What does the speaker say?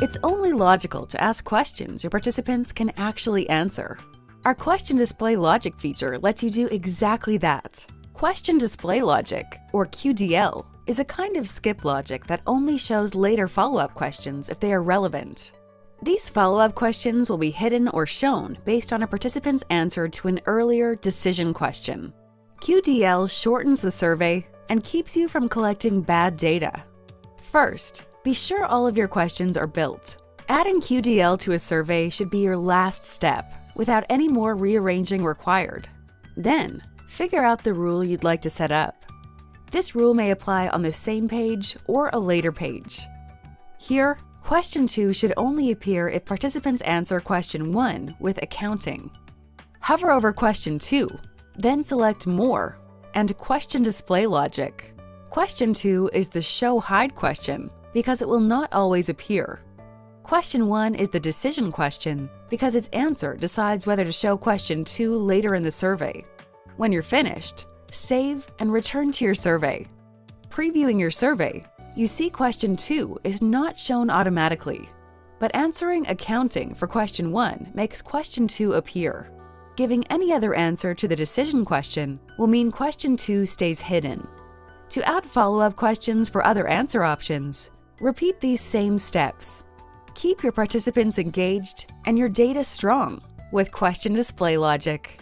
It's only logical to ask questions your participants can actually answer. Our Question Display Logic feature lets you do exactly that. Question Display Logic, or QDL, is a kind of skip logic that only shows later follow-up questions if they are relevant. These follow-up questions will be hidden or shown based on a participant's answer to an earlier decision question. QDL shortens the survey and keeps you from collecting bad data. First, be sure all of your questions are built. Adding QDL to a survey should be your last step, without any more rearranging required. Then, figure out the rule you'd like to set up. This rule may apply on the same page or a later page. Here, Question 2 should only appear if participants answer Question 1 with accounting. Hover over Question 2, then select More and Question Display Logic. Question 2 is the Show Hide question because it will not always appear. Question 1 is the decision question because its answer decides whether to show Question 2 later in the survey. When you're finished, save and return to your survey. Previewing your survey, you see Question 2 is not shown automatically, but answering accounting for Question 1 makes Question 2 appear. Giving any other answer to the decision question will mean Question 2 stays hidden. To add follow-up questions for other answer options, repeat these same steps. Keep your participants engaged and your data strong with Question Display Logic.